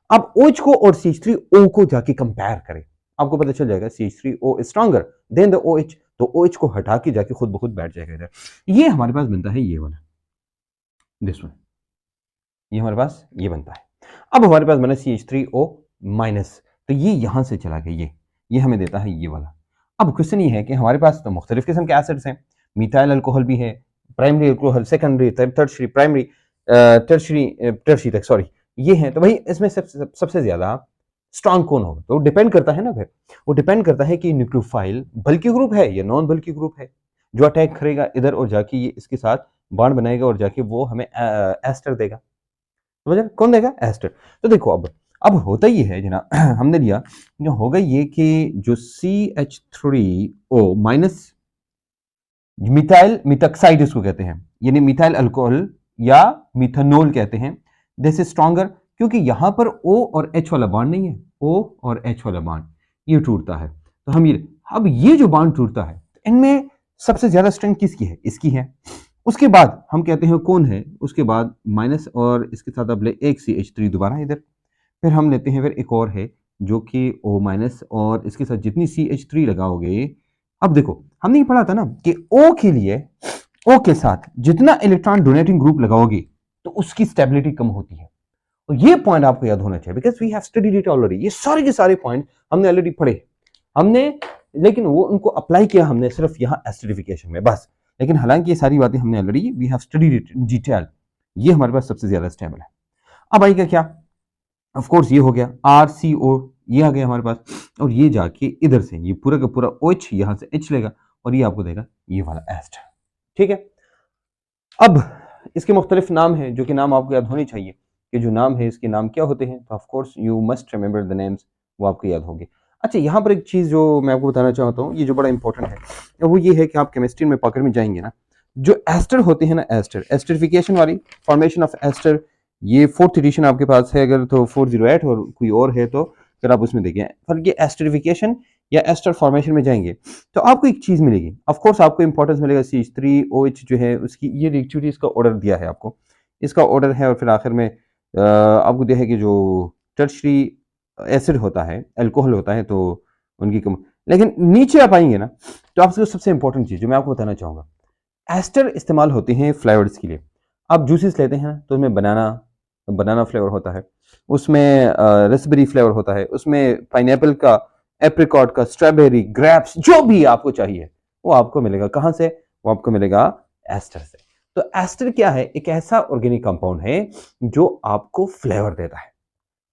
अब OH को और CH3O को जाके कंपेयर करें, आपको पता चल जाएगा CH3O is stronger than the OH, तो OH को हटा के जाके खुद ब खुद बैठ जाएगा इधर। ये हमारे पास बनता है ये वाला, दिस वन, ये हमारे पास ये बनता है। अब हमारे पास बना CH3O माइनस, तो ये यहां से चला गया, ये हमें देता है ये वाला। अब क्वेश्चन ये है कि हमारे पास तो मुख्तलिफ किस्म के एसिड्स हैं, मिथाइल अल्कोहल भी है, primary alcohol, secondary, tertiary, primary, tertiary तक, सॉरी, ये है। तो भाई इसमें सबसे ज्यादा स्ट्रॉन्ग कौन होगा? तो डिपेंड करता है ना फिर, वो डिपेंड करता है कि न्यूक्लियोफाइल बल्की ग्रुप है या नॉन बल्की ग्रुप है, जो अटैक करेगा इधर और जाके ये इसके साथ बॉन्ड बनाएगा और जाके वो हमें एस्टर देगा। समझ रहे? कौन देगा? एस्टर। तो देखो अब होता ये है जना हमने लिया, जो होगा ये कि जो CH3O माइनस मिथाइल मिथॉक्साइड इसको कहते हैं, यानी मिथाइल अल्कोहल या मिथानोल कहते हैं, दिस इज स्ट्रॉन्गर, क्योंकि यहां पर O और H वाला बॉन्ड नहीं है, O और H वाला बॉन्ड ये टूटता है। तो हम ये, अब ये जो बॉन्ड टूटता है इनमें सबसे ज्यादा स्ट्रेंथ किसकी है? इसकी है। उसके बाद हम कहते हैं कौन है, उसके बाद माइनस और इसके साथ अब ले एक CH3 दोबारा इधर, फिर हम लेते हैं फिर एक और है जो कि O माइनस, और इसके साथ जितनी CH3 लगाओगे, अब देखो हमने ये पढ़ा था ना कि O के लिए, O के साथ जितना इलेक्ट्रॉन डोनेटिंग ग्रुप लगाओगे तो उसकी स्टेबिलिटी कम होती है। तो ये पॉइंट आपको याद होना चाहिए, because we have studied it already. ये सारे के सारे पॉइंट हमने ऑलरेडी पढ़े हमने, लेकिन वो उनको अप्लाई किया हमने सिर्फ यहाँ एसिडिफिकेशन में बस, लेकिन हालांकि ये सारी बातें हमने already we have studied it in detail. ये हमारे पास सबसे ज्यादा स्टेबल है। अब आएगा क्या? ऑफ कोर्स ये हो गया RCO, ये आ गया हमारे पास, और ये जाके इधर से ये पूरा का पूरा OH यहां से H लेगा और ये आपको देगा ये वाला एस्टर, ठीक है। अब इसके मुख्तलिफ नाम हैं जो कि नाम आपको याद होने चाहिए कि जो नाम है इसके नाम क्या होते हैं, तो of course you must remember the names, वो आपको याद होंगे। अच्छा, यहाँ पर एक चीज़ जो मैं आपको बताना चाहता हूँ, ये जो बड़ा इंपॉर्टेंट है वो ये है कि आप केमिस्ट्री में पकड़ में जाएंगे ना, जो एस्टर होते हैं ना, एस्टरिफिकेशन वाली फॉर्मेशन ऑफ एस्टर, ये 4th एडिशन आपके पास है अगर तो 408, और कोई और है तो फिर आप उसमें देखें। फिर ये एस्टरिफिकेशन या एस्टर फॉर्मेशन में जाएंगे तो आपको एक चीज़ मिलेगी, ऑफ कोर्स आपको इंपॉर्टेंस मिलेगा CH3OH जो है उसकी ये रिएक्टिविटीज का ऑर्डर दिया है आपको, इसका ऑर्डर है, और फिर आखिर में आपको दिया है कि जो टर्शरी एसिड होता है, अल्कोहल होता है, तो उनकी कम, लेकिन नीचे आप आएंगे ना तो आपसे सबसे इंपॉर्टेंट चीज़ जो मैं आपको बताना चाहूँगा, एस्टर इस्तेमाल होते हैं फ्लेवर्स के लिए। आप जूसेस लेते हैं तो उसमें बनाना फ्लेवर होता है, उसमें रसबेरी फ्लेवर होता है, उसमें पाइनएप्पल का, एप्रिकॉट का, स्ट्रॉबेरी, ग्रेप्स, जो भी आपको चाहिए वो आपको मिलेगा। कहाँ से? वो आपको मिलेगा एस्टर से। तो एस्टर क्या है? एक ऐसा ऑर्गेनिक कंपाउंड है जो आपको फ्लेवर देता है।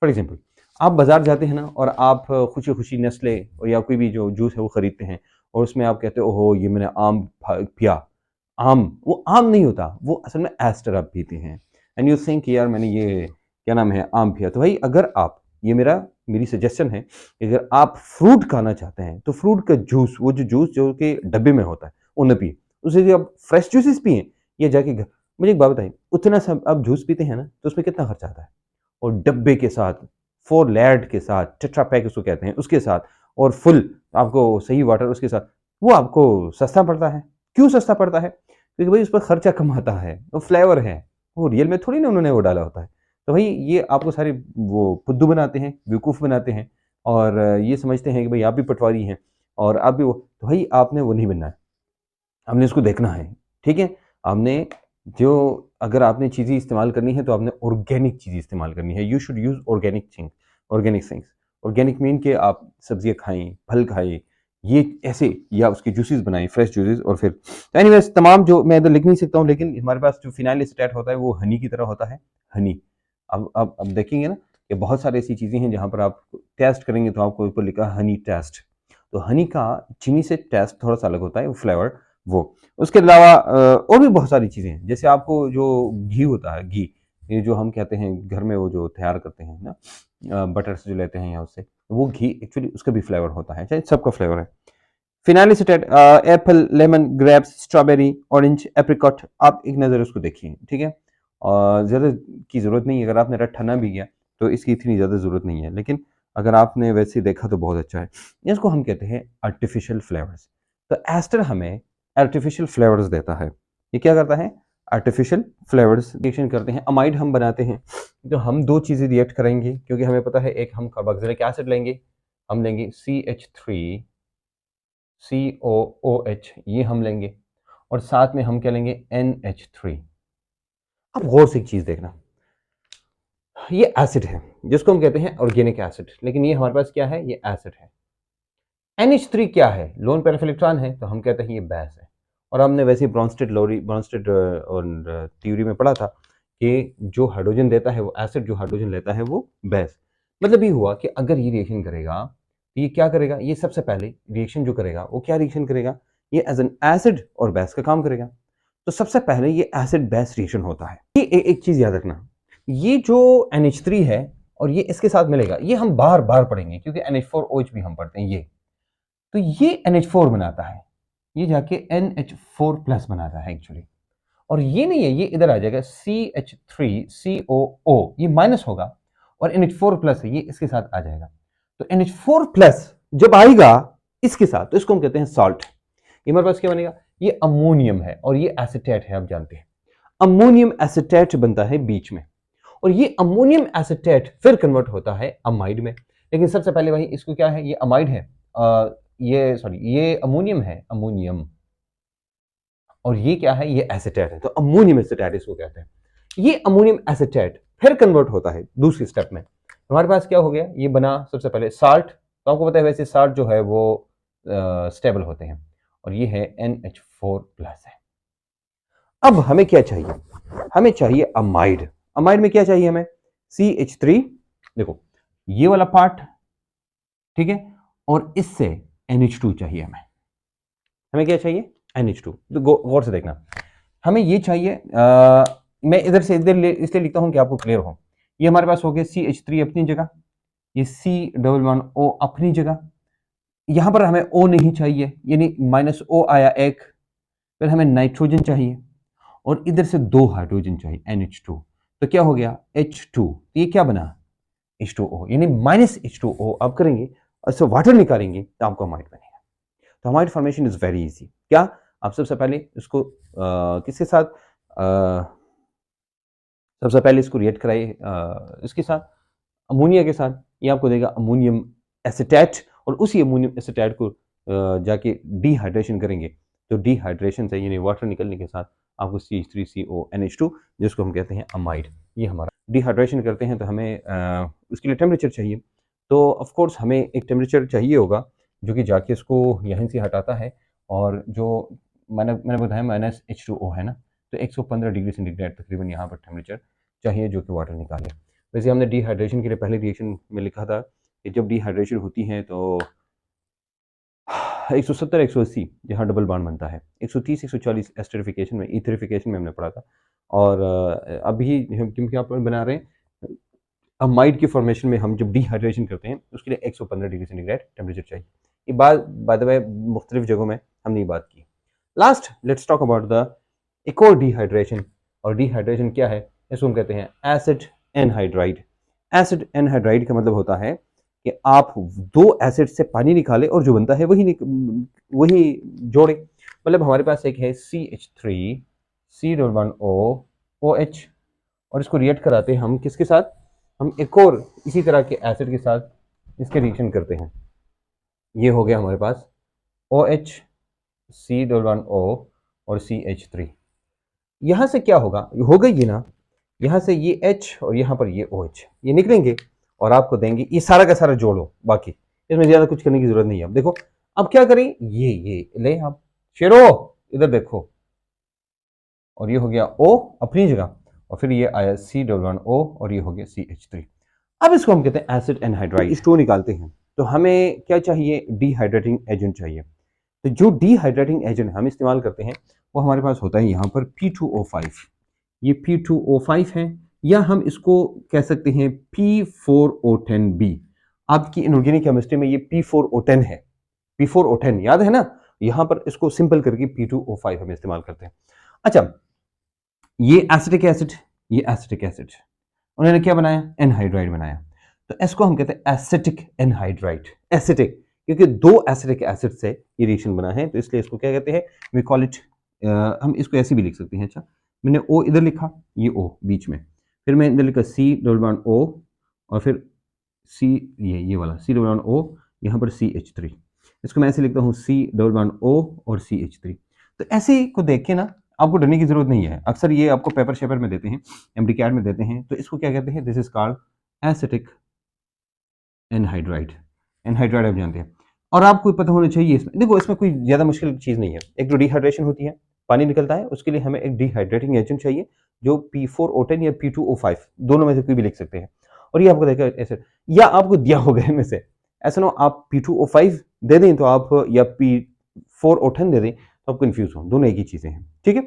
फॉर एग्जाम्पल, आप बाजार जाते हैं ना और आप खुशी खुशी नेस्ले या कोई भी जो जूस है वो खरीदते हैं, और उसमें आप कहते हो ओहो ये मैंने आम पिया, आम, वो आम नहीं होता, वो असल में एस्टर आप पीते हैं, एंड यू थिंक यार मैंने ये क्या नाम है आम पिया। तो भाई अगर आप, ये मेरी सजेशन है कि अगर आप फ्रूट खाना चाहते हैं तो फ्रूट का जूस, वो जो जूस जो कि डब्बे में होता है वो न पिए, उसे जो आप फ्रेश जूसेस पिए या जाके घर। मुझे एक बात बताइए, उतना सब आप जूस पीते हैं ना तो उसमें कितना खर्चा आता है, और डब्बे के साथ, 4 लैड के साथ, टेट्रा पैक उसको कहते हैं उसके साथ, और फुल आपको सही वाटर उसके साथ, वो आपको सस्ता पड़ता है। क्यों सस्ता पड़ता है? क्योंकि भाई उस पर खर्चा कम आता है, वो फ्लेवर है, वो रियल में थोड़ी ना उन्होंने वो डाला होता है। तो भाई ये आपको सारे वो फुद्दू बनाते हैं, बेवकूफ़ बनाते हैं, और ये समझते हैं कि भाई आप भी पटवारी हैं और आप भी वो, तो भाई आपने वो नहीं बनना है, आपने इसको देखना है, ठीक है। आपने जो, अगर आपने चीज़ें इस्तेमाल करनी है तो आपने ऑर्गेनिक चीज़ें इस्तेमाल करनी है। You should use organic things. Organic mean के आप सब्जियां खाएं, फल खाएं, ये ऐसे, या उसके जूसेस बनाएं, फ्रेश जूसेस, और फिर एनीवेज तमाम जो मैं इधर लिख नहीं सकता हूँ, लेकिन हमारे पास जो फिनाइल एसिटेट होता है वो हनी की तरह होता है, हनी। अब देखेंगे ना कि बहुत सारी ऐसी चीज़ें हैं जहाँ पर आप टेस्ट करेंगे तो आपको ऊपर लिखा हनी टेस्ट, तो हनी का चीनी से टेस्ट थोड़ा सा अलग होता है, वो फ्लेवर वो। उसके अलावा और भी बहुत सारी चीज़ें हैं, जैसे आपको जो घी होता है, घी ये जो हम कहते हैं घर में वो जो तैयार करते हैं ना, बटर से जो लेते हैं या उससे, वो घी एक्चुअली उसका भी फ्लेवर होता है, चाहे सबका फ्लेवर है। फिनालिसिटेड apple, lemon, grapes, strawberry, orange, apricot, आप एक नज़र उसको देखिए, ठीक है। और ज़्यादा की ज़रूरत नहीं है, अगर आपने रट्ठा ना भी किया तो इसकी इतनी ज़्यादा ज़रूरत नहीं है, लेकिन अगर आपने वैसे देखा तो बहुत अच्छा है। इसको हम कहते हैं आर्टिफिशियल फ्लेवर्स। तो एस्टर हमें आर्टिफिशियल फ्लेवर्स देता है। ये क्या करता है? आर्टिफिशियल फ्लेवर्स रिएक्शन करते हैं, अमाइड हम बनाते हैं। तो हम दो चीज़ें रिएक्ट करेंगे, क्योंकि हमें पता है, एक हम कार्बोक्सिलिक एसिड लेंगे, हम लेंगे CH3 COOH, ये हम लेंगे, और साथ में हम क्या लेंगे? NH3। अब गौर से एक चीज़ देखना, ये एसिड है जिसको हम कहते हैं ऑर्गेनिक एसिड, लेकिन ये हमारे पास क्या है? ये एसिड है। NH3 क्या है? लोन पैरा इलेक्ट्रॉन है, तो हम कहते हैं ये बेस है। और हमने वैसे ब्रॉन्स्टेड और थ्योरी में पढ़ा था कि जो हाइड्रोजन देता है वो एसिड, जो हाइड्रोजन लेता है वो बेस। मतलब ये हुआ कि अगर ये रिएक्शन करेगा तो ये क्या करेगा? ये सबसे पहले रिएक्शन जो करेगा वो क्या रिएक्शन करेगा? ये एज एन एसिड और बेस का काम करेगा। तो सबसे पहले ये एसिड बेस रिएक्शन होता है। ये एक चीज याद रखना, ये जो NH3 है और ये इसके साथ मिलेगा, ये हम बार बार पढ़ेंगे क्योंकि NH4OH भी हम पढ़ते हैं ये। तो ये NH4 बनाता है, ये जाके NH4 प्लस बनाता है एक्चुअली। और ये नहीं है, ये इधर आ जाएगा CH3COO, ये माइनस होगा, और NH4 प्लस है, ये इसके साथ आ जाएगा। तो NH4 प्लस जब आएगा इसके साथ, तो इसको हम कहते हैं सॉल्ट। ये हमारे पास क्या बनेगा? ये अमोनियम है, और ये एसीटेट है, आप जानते हैं अमोनियम एसीटेट बनता है बीच में, और ये अमोनियम एसीटेट फिर कन्वर्ट होता है अमाइड में। लेकिन सबसे पहले वही, इसको क्या है? ये अमाइड है, ये अमोनियम है, अमोनियम, और ये क्या है? ये एसीटेट है, तो अमोनियम एसीटेट इसको कहते हैं। ये अमोनियम एसीटेट फिर कन्वर्ट होता है दूसरी स्टेप में, हमारे पास क्या हो गया? ये बना सबसे पहले साल्ट। तो आपको पता है वैसे साल्ट जो है वो स्टेबल होते हैं, और ये है NH4 प्लस है। अब हमें क्या चाहिए? हमें चाहिए अमाइड। अमाइड में क्या चाहिए हमें? CH3, देखो ये वाला पार्ट, ठीक है, और इससे NH2 चाहिए हमें। हमें क्या चाहिए? NH2। तो गौर से देखना, हमें ये चाहिए, मैं इधर से इधर इसलिए लिखता हूं कि आपको क्लियर हो। ये हमारे पास हो गया CH3 अपनी जगह, ये C11O अपनी जगह। यहां पर हमें O नहीं चाहिए, यानी -O आया एक, फिर हमें नाइट्रोजन चाहिए, और इधर से दो हाइड्रोजन चाहिए, NH2। तो क्या हो गया? H2। ये क्या बना? H2O, यानी -H2O आप करेंगे और इससे वाटर निकालेंगे तो आपको अमाइड बनेगा। तो amide formation is very easy. क्या? आप सबसे पहले इसको किसके साथ, सबसे पहले इसको रिएक्ट कराइए इसके साथ, अमोनिया के साथ। ये आपको देगा अमोनियम एसिटेट, और उसी अमोनियम एसिटेट को जाके डिहाइड्रेशन करेंगे, तो डिहाइड्रेशन से यानी वाटर निकलने के साथ आपको CH3CONH2, जिसको हम कहते हैं अमाइड, ये हमारा डिहाइड्रेशन करते हैं। तो हमें उसके लिए टेम्परेचर चाहिए, तो ऑफ कोर्स हमें एक टेम्परेचर चाहिए होगा जो कि जाके इसको यहाँ से हटाता है, और जो मैंने बताया -H2O है ना, तो 115 डिग्री सेंटीग्रेड तकरीबन यहाँ पर टेम्परेचर चाहिए जो कि वाटर निकाले। वैसे हमने डिहाइड्रेशन के लिए पहले रिएक्शन में लिखा था कि जब डिहाइड्रेशन होती है तो 170 180 जहाँ डबल बॉन्ड बनता है, 130 140 एस्टरिफिकेशन में, इथरिफिकेशन में हमने पढ़ा था। और अभी हम क्योंकि आप बना रहे हैं अमाइड की फॉर्मेशन में, हम जब डिहाइड्रेशन करते हैं उसके लिए 115 डिग्री सेंटीग्रेड टेम्परेचर चाहिए। ये बात बाय द वे मुख्तलिफ जगहों में हमने ये बात की। Last let's talk about the एक और डिहाइड्रेशन। और डिहाइड्रेशन क्या है? इसको हम कहते हैं एसिड एनहाइड्राइड। एसिड एनहाइड्राइड का मतलब होता है कि आप दो एसिड से पानी निकाले और जो बनता है वही जोड़े। मतलब हमारे पास एक है CH3 C11O OH, और इसको रिएक्ट कराते हैं हम किसके साथ? हम एक और इसी तरह के एसिड के साथ इसके रिएक्शन करते हैं। ये हो गया हमारे पास OH C11O और CH3। यहाँ से क्या होगा? हो गई ये ना, यहाँ से ये H और यहाँ पर ये OH, ये निकलेंगे और आपको देंगे, ये सारा का सारा जोड़ो, बाकी इसमें ज़्यादा कुछ करने की जरूरत नहीं है। अब देखो, अब क्या करें? ये ले आप शेरो, इधर देखो, और ये हो गया O अपनी जगह, और फिर ये आया C11O और ये हो गया CH3। अब इसको हम कहते हैं एसिड एनहाइड्राइड। स्टोन निकालते हैं तो हमें क्या चाहिए, डिहाइड्रेटिंग एजेंट चाहिए। तो जो डिहाइड्रेटिंग एजेंट हम इस्तेमाल करते हैं वो हमारे पास होता है यहाँ पर P2O5। ये P2O5 है, या हम इसको कह सकते हैं P4O10B। आपकी इनऑर्गेनिक केमिस्ट्री में ये P4O10 है, P4O10 याद है ना, यहाँ पर इसको सिंपल करके P2O5 हम इस्तेमाल करते हैं। अच्छा, ये एसिटिक एसिड, ये एसिटिक एसिड, उन्होंने क्या बनाया, एनहाइड्राइड बनाया। तो इसको हम कहते हैं एसिटिक एनहाइड्राइड। एसिटिक क्योंकि दो एसिटिक एसिड से ये रिएक्शन बना है, तो इसलिए इसको क्या कहते हैं, वी कॉल इट, हम इसको ऐसे भी लिख सकते हैं। अच्छा, मैंने ओ इधर लिखा, ये ओ बीच में, फिर मैं इधर लिखा सी डबल बॉन्ड ओ, और फिर सी, ये वाला सी डबल बॉन्ड ओ, यहाँ पर CH3, इसको मैं ऐसे लिखता हूँ सी डबल बॉन्ड ओ और CH3। तो ऐसे को देख के ना आपको डरने की जरूरत नहीं है, अक्सर ये आपको पेपर शेपर में देते हैं, MD-CAT में देते हैं। तो इसको क्या कहते हैं, this is called acetic anhydride. Anhydride आप जानते हैं, और आपको पता होना चाहिए इसमें, देखो इसमें कोई ज्यादा मुश्किल चीज नहीं है। एक जो डिहाइड्रेशन होती है, पानी निकलता है, उसके लिए हमें एक डिहाइड्रेटिंग एजेंट चाहिए जो P4O10 या P2O5 दोनों में से कोई भी लिख सकते हैं। और ये आपको देखा ऐसे, या आपको दिया होगा इनमें से, ऐसा ना आप P2O5 दे दें तो आप, या P4O10 दे दें तो आप कंफ्यूज हो, दोनों एक ही चीजें हैं, ठीक है।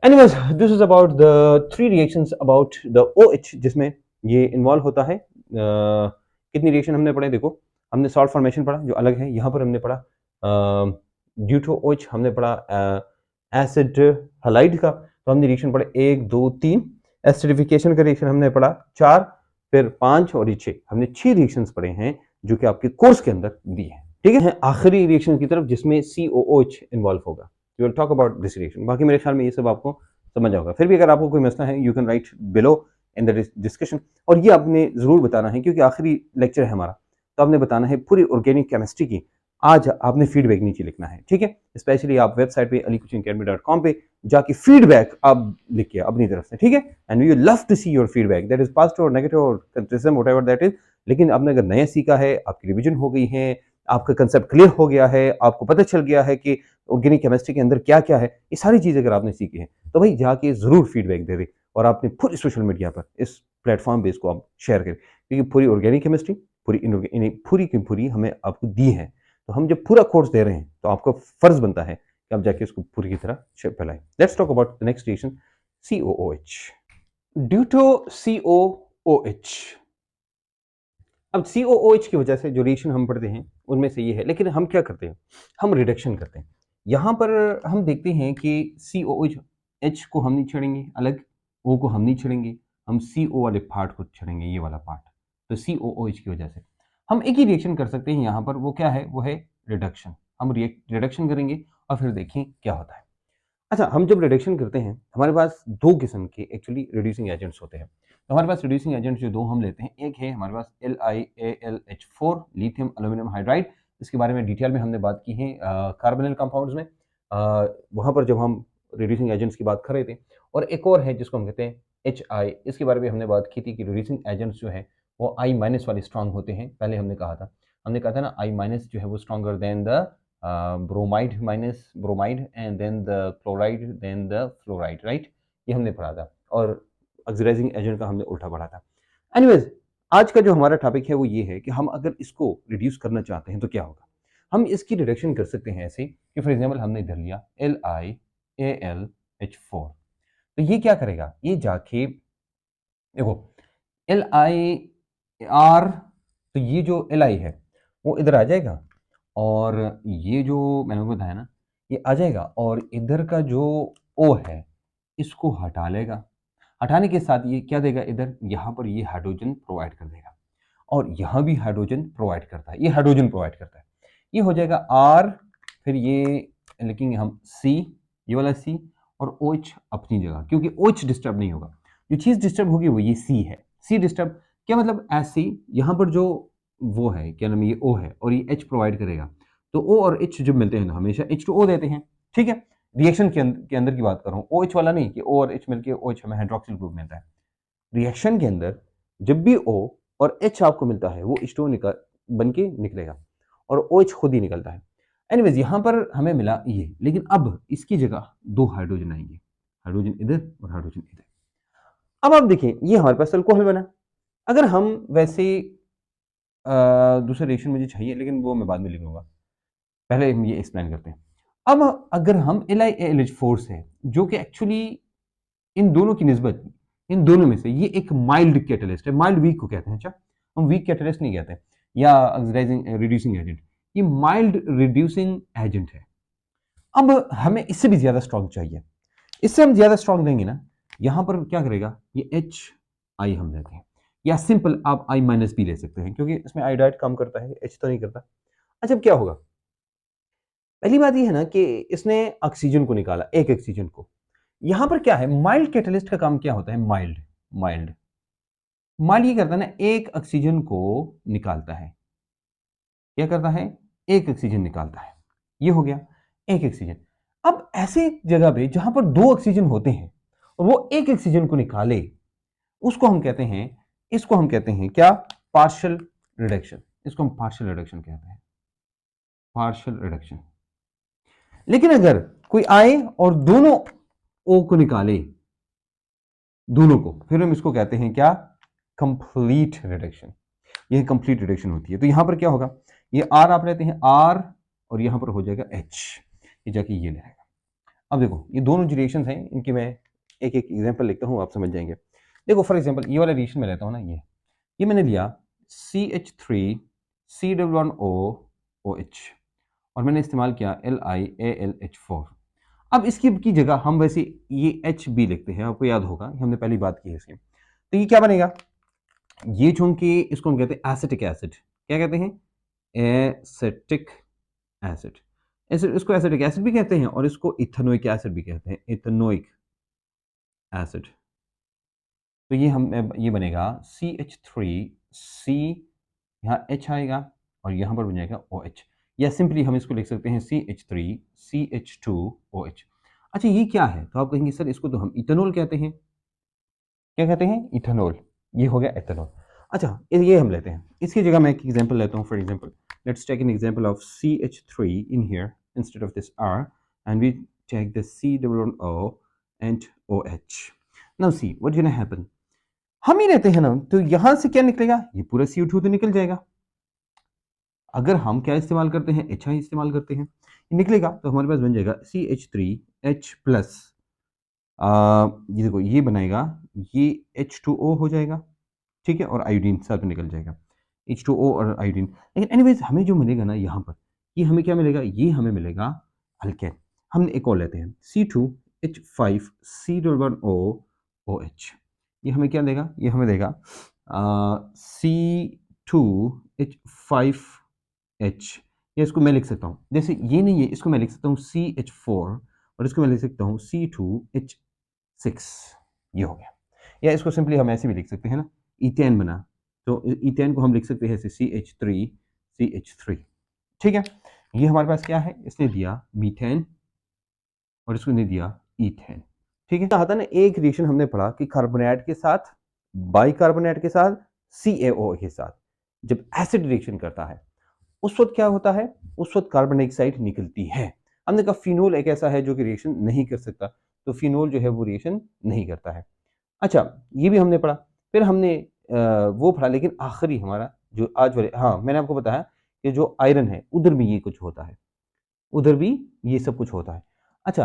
Anyways, this is about the 3 reactions about the OH जिसमें ये इन्वॉल्व होता है। कितनी रिएक्शन हमने पढ़े, देखो हमने सॉल्ट फॉर्मेशन पढ़ा जो अलग है, यहाँ पर हमने पढ़ा ड्यूटो OH, हमने पढ़ा एसिड हलाइड का, तो हमने रिएक्शन पढ़े 1 2 3, एसिडिफिकेशन का रिएक्शन हमने पढ़ा 4, फिर 5 और ये 6, हमने 6 रिएक्शंस पढ़े हैं जो कि आपके कोर्स के अंदर दिए हैं, ठीक है। आखिरी रिएक्शन की तरफ जिसमें COOH इन्वॉल्व होगा, we will talk about this reaction. बाकी मेरे ख्याल में ये सब आपको समझ होगा। फिर भी अगर आपको कोई मसला है, you can write below in the discussion, और ये आपने जरूर बताना है क्योंकि आखिरी लेक्चर है हमारा, तो आपने बताना है पूरी ऑर्गेनिक केमिस्ट्री की। आज आपने फीडबैक नीचे लिखना है, ठीक है। स्पेशली आप वेबसाइट पे alikuchinacademy.com पे जाके फीडबैक आप लिखिए अपनी तरफ से, ठीक है। And we love to see your feedback, that is positive और नेगेटिव और क्रिटिसिज्म व्हाटएवर दैट इज। लेकिन आपने अगर नया सीखा है, आपकी रिवीजन हो गई है, आपका कंसेप्ट क्लियर हो गया है, आपको पता चल गया है कि ऑर्गेनिक केमिस्ट्री के अंदर क्या क्या है, ये सारी चीजें अगर आपने सीखी है तो भाई जाके जरूर फीडबैक दे दे, और आपने पूरी सोशल मीडिया पर इस प्लेटफॉर्म पे इसको आप शेयर करें, क्योंकि पूरी ऑर्गेनिक केमिस्ट्री पूरी की पूरी हमें आपको दी है। तो हम जब पूरा कोर्स दे रहे हैं तो आपका फर्ज बनता है कि आप जाके इसको पूरी की तरह फैलाएं। Let's talk about the next reaction, COOH। Due to COOH, अब COOH की वजह से जो रिएक्शन हम पढ़ते हैं उनमें से ये है, लेकिन हम क्या करते हैं, हम रिडक्शन करते हैं। यहाँ पर हम देखते हैं कि COOH को हम नहीं छेड़ेंगे अलग, O को हम नहीं छेड़ेंगे, हम CO वाले पार्ट को छेड़ेंगे, ये वाला पार्ट। तो COOH की वजह से हम एक ही रिएक्शन कर सकते हैं यहाँ पर, वो क्या है, वो है रिडक्शन। हम रिडक्शन करेंगे और फिर देखें क्या होता है। अच्छा, हम जब रिडक्शन करते हैं हमारे पास दो किस्म के एक्चुअली रिड्यूसिंग एजेंट्स होते हैं। तो हमारे पास रिड्यूसिंग एजेंट्स जो दो हम लेते हैं, एक है हमारे पास LiAlH4 लिथियम एल्यूमिनियम हाइड्राइड, इसके बारे में डिटेल में हमने बात की है कार्बोनिल कंपाउंड्स में, वहाँ पर जब हम रिड्यूसिंग एजेंट्स की बात कर रहे थे। और एक और है जिसको हम कहते हैं HI, इसके बारे में हमने बात की थी कि रिड्यूसिंग एजेंट्स जो है वो I- वाले स्ट्रॉन्ग होते हैं। पहले हमने कहा था ना I- जो है वो stronger than the bromide minus bromide and then the chloride than the fluoride, right, ये हमने पढ़ा था। और ऑक्सीडाइजिंग एजेंट का हमने उल्टा पढ़ा था। एनीवेज, आज का जो हमारा टॉपिक है वो ये है कि हम अगर इसको रिड्यूस करना चाहते हैं तो क्या होगा। हम इसकी रिडक्शन कर सकते हैं ऐसे कि फॉर एग्जांपल हमने इधर लिया LiAlH4, तो ये क्या करेगा, ये जाके देखो LiR, तो ये जो Li है वो इधर आ जाएगा, और ये जो मैंने बताया ना ये आ जाएगा, और इधर का जो O है इसको हटा लेगा। हटाने के साथ ये क्या देगा, इधर यहाँ पर ये हाइड्रोजन प्रोवाइड कर देगा, और यहाँ भी हाइड्रोजन प्रोवाइड करता है, ये हाइड्रोजन प्रोवाइड करता है। ये हो जाएगा R, फिर ये लिखेंगे हम C, ये वाला C, और OH अपनी जगह, क्योंकि OH डिस्टर्ब नहीं होगा। जो चीज़ डिस्टर्ब होगी वो ये C है। C डिस्टर्ब क्या मतलब, ऐसे यहाँ पर जो वो है क्या नाम है, ये O है और ये H प्रोवाइड करेगा, तो O और H जब मिलते हैं ना हमेशा H2O देते हैं, ठीक है। रिएक्शन के अंदर की बात कर रहा हूँ, OH वाला नहीं कि O और H मिलके OH हमें हाइड्रोक्सिल ग्रुप मिलता है। रिएक्शन के अंदर जब भी O और H आपको मिलता है वो H2O बन के निकलेगा, और OH खुद ही निकलता है। एनीवेज, यहाँ पर हमें मिला ये, लेकिन अब इसकी जगह दो हाइड्रोजन आएंगे, हाइड्रोजन इधर और हाइड्रोजन इधर। अब आप देखें ये हमारे पास अल्कोहल बना। अगर हम वैसे दूसरा रिएक्शन मुझे चाहिए लेकिन वो मैं बाद में लिख लूँगा, पहले हम ये एक्सप्लेन करते हैं। अब अगर हम LiAlH फोर्स है जो कि एक्चुअली इन दोनों की निस्बत, इन दोनों में से ये एक माइल्ड कैटलिस्ट है, माइल्ड वीक को कहते हैं। अच्छा, हम वीक कैटलिस्ट नहीं कहते या ऑक्सीडाइजिंग रिड्यूसिंग एजेंट, ये माइल्ड रिड्यूसिंग एजेंट है। अब हमें इससे भी ज्यादा स्ट्रॉन्ग चाहिए, इससे हम ज्यादा स्ट्रॉन्ग देंगे ना, यहां पर क्या करेगा ये एच आई हम लेते हैं, या सिंपल आप आई माइनस बी ले सकते हैं क्योंकि इसमें आयोडाइड काम करता है, एच तो नहीं करता। अच्छा, अब क्या होगा, पहली बात ये है ना कि इसने ऑक्सीजन को निकाला, एक ऑक्सीजन को। यहां पर क्या है, माइल्ड कैटलिस्ट का काम क्या होता है, माइल्ड माइल्ड माइल्ड ये करता है ना, एक ऑक्सीजन को निकालता है, क्या करता है, एक ऑक्सीजन निकालता है, ये हो गया एक ऑक्सीजन। अब ऐसे जगह पे जहां पर दो ऑक्सीजन होते हैं और वो एक ऑक्सीजन को निकाले, उसको हम कहते हैं, इसको हम कहते हैं क्या, पार्शियल रिडक्शन, इसको हम पार्शियल रिडक्शन कहते हैं, पार्शियल रिडक्शन। लेकिन अगर कोई आए और दोनों ओ को निकाले, दोनों को, फिर हम इसको कहते हैं क्या, कंप्लीट रिडक्शन। ये कंप्लीट रिडक्शन होती है। तो यहां पर क्या होगा, ये आर आप लेते हैं आर और यहां पर हो जाएगा एच, ये जाके ये ले आएगा। अब देखो ये दोनों जो रिएक्शन हैं इनकी मैं एक एक एग्जांपल लिखता हूं, आप समझ जाएंगे। देखो फॉर एग्जांपल ये वाला रिएक्शन मैं लेता हूं ना, ये मैंने लिया CH3 C11O OH और मैंने इस्तेमाल किया LiAlH4। अब इसकी की जगह हम वैसे ये HB लिखते हैं, आपको याद होगा हमने पहली बात की है इसकी। तो ये क्या बनेगा, ये चूंकि इसको हम कहते हैं एसिटिक एसिड, क्या कहते हैं, एसिटिक एसिड, इसको एसिटिक एसिड भी कहते हैं और इसको इथेनोइक एसिड भी कहते हैं, इथेनोइक एसिड। तो ये हम ये बनेगा CH3C, यहाँ H आएगा और यहाँ पर बन जाएगा OH, या सिंपली हम इसको लिख सकते हैं CH3CH2OH। अच्छा ये क्या है, तो आप कहेंगे सर इसको तो हम इथेनॉल कहते हैं, क्या कहते हैं, इथेनॉल, ये हो गया इथेनॉल। अच्छा ये हम लेते हैं, इसकी जगह मैं एक एग्जांपल लेता हूँ। For example let's take an example of CH3 in here instead of this R and we take the C-O and OH. Now see what's gonna happen, हम ही रहते हैं ना, तो यहां से क्या निकलेगा, ये पूरा CO2 तो निकल जाएगा। अगर हम क्या इस्तेमाल करते हैं, HI इस्तेमाल करते हैं, ये निकलेगा तो हमारे पास बन जाएगा CH3H प्लस, ये देखो ये बनाएगा, ये H2O हो जाएगा, ठीक है, और आयोडीन साथ में निकल जाएगा, H2O और आयोडीन। लेकिन एनीवेज हमें जो मिलेगा ना यहाँ पर, ये हमें क्या मिलेगा, ये हमें मिलेगा अल्केन। हमने एक और लेते हैं C2H5C11OOH, ये हमें क्या देगा, ये हमें देगा C2H5H, या इसको मैं लिख सकता हूँ, जैसे ये नहीं है, इसको मैं लिख सकता हूँ CH4 और इसको मैं लिख सकता हूँ C2H6, ये हो गया। या इसको सिंपली हम ऐसे भी लिख सकते हैं ना, इथेन बना, तो इथेन को हम लिख सकते हैं ऐसे CH3CH3, ठीक है। ये हमारे पास क्या है, इसने दिया मीथेन और इसको ने दिया इथेन, ठीक है। आता ना एक रिएक्शन हमने पढ़ा कि कार्बोनेट के साथ, बाइकार्बोनेट के साथ, CaO के साथ जब एसिड रिएक्शन करता है उस वक्त क्या होता है, उस वक्त कार्बन डाइऑक्साइड निकलती है। हमने कहा फिनोल एक ऐसा है जो कि रिएक्शन नहीं कर सकता, तो फिनोल जो है वो रिएक्शन नहीं करता है। अच्छा ये भी हमने पढ़ा, फिर हमने वो पढ़ा, लेकिन आखिरी हमारा जो आज वाले, हाँ मैंने आपको बताया कि जो आयरन है उधर भी ये कुछ होता है, उधर भी ये सब कुछ होता है। अच्छा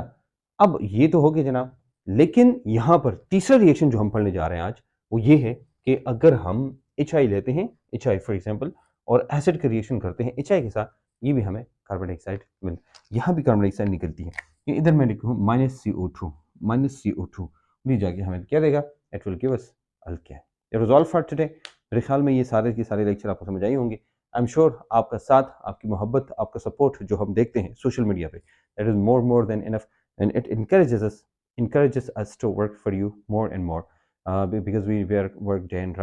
अब ये तो हो गया जनाब, लेकिन यहाँ पर तीसरा रिएक्शन जो हम पढ़ने जा रहे हैं आज वो ये है कि अगर हम HI लेते हैं, HI फॉर एग्जाम्पल, और एसिड का रिएक्शन करते हैं HI के साथ, ये भी हमें कार्बन डाइऑक्साइड मिल, यहाँ भी कार्बन डाइऑक्साइड निकलती है। ये इधर मैं लिखूँ -CO2 भी जाके हमें क्या देगा, it will give us alkane. It was all for today. मेरे ख्याल में ये सारे के सारे लेक्चर आपको समझ आई होंगे। आई एम श्योर आपका साथ, आपकी मोहब्बत, आपका सपोर्ट जो हम देखते हैं सोशल मीडिया पे, that is more than enough and it encourages us to work for you more and more, because we work day and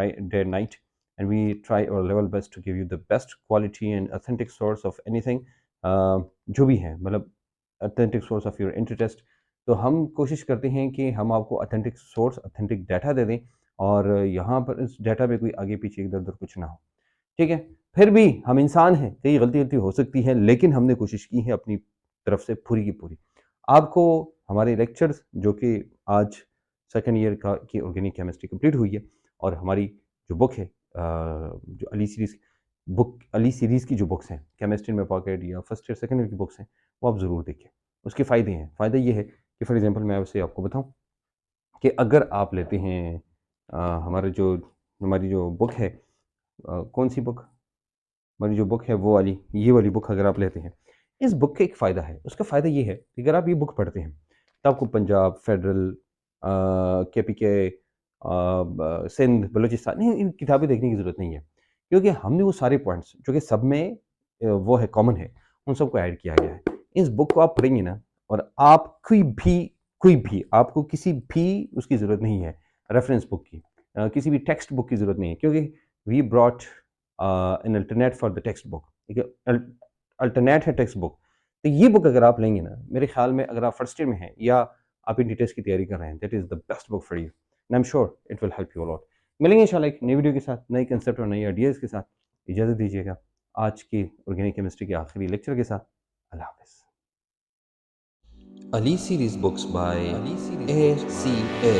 night, and we try our level best to give you the best quality and authentic source of anything, जो भी है मतलब authentic source of your interest। तो हम कोशिश करते हैं कि हम आपको अथेंटिक सोर्स, अथेंटिक डाटा दे दें, और यहाँ पर इस डाटा में कोई आगे पीछे इधर उधर कुछ ना हो, ठीक है। फिर भी हम इंसान हैं, कई गलती हो सकती है, लेकिन हमने कोशिश की है अपनी तरफ से पूरी की पूरी। आपको हमारे लेक्चर्स जो कि आज सेकेंड ईयर का की ऑर्गेनिक केमिस्ट्री कंप्लीट हुई है, और हमारी जो बुक है जो अली सीरीज़ की जो बुक्स हैं केमिस्ट्री में पॉकेट या फर्स्ट ईयर सेकंड ईयर की बुक्स हैं वो आप ज़रूर देखिए। उसके फ़ायदे हैं। फ़ायदा ये है कि फॉर एग्ज़ाम्पल मैं वैसे आपको बताऊँ कि अगर आप लेते हैं हमारी जो बुक है कौन-सी बुक? हमारी जो बुक है वो वाली, ये वाली बुक अगर आप लेते हैं, इस बुक का एक फ़ायदा है। उसका फ़ायदा ये है कि अगर आप ये बुक पढ़ते हैं, तो आपको पंजाब, फेडरल केपीके सिंध, बलूचिस्तान इन किताबें देखने की ज़रूरत नहीं है। क्योंकि हमने वो सारे पॉइंट्स जो कि सब में वो है कॉमन है, उन सबको ऐड किया गया है। इस बुक को आप पढ़ेंगे ना और आप कोई भी आपको किसी भी उसकी ज़रूरत नहीं है, रेफ़रेंस बुक की किसी भी टेक्स्ट बुक की ज़रूरत नहीं है क्योंकि we brought an alternate for the text book ठीक है अल्टरनेट है टेक्स्ट बुक तो ये बुक अगर आप लेंगे ना मेरे ख्याल में अगर आप फर्स्ट ईयर में हैं या आप इन टेस्ट की तैयारी कर रहे हैं that is the best book for you and I am sure it will help you a lot मिलेंगे इंशाल्लाह एक नई वीडियो के साथ नई कंसेप्ट और नई आइडियाज़ के साथ इजाज़त दीजिएगा आज की ऑर्गेनिक केमिस्ट्री के आखिरी लेक्चर के साथ अल्लाह हाफिज़ Ali series books by ACA.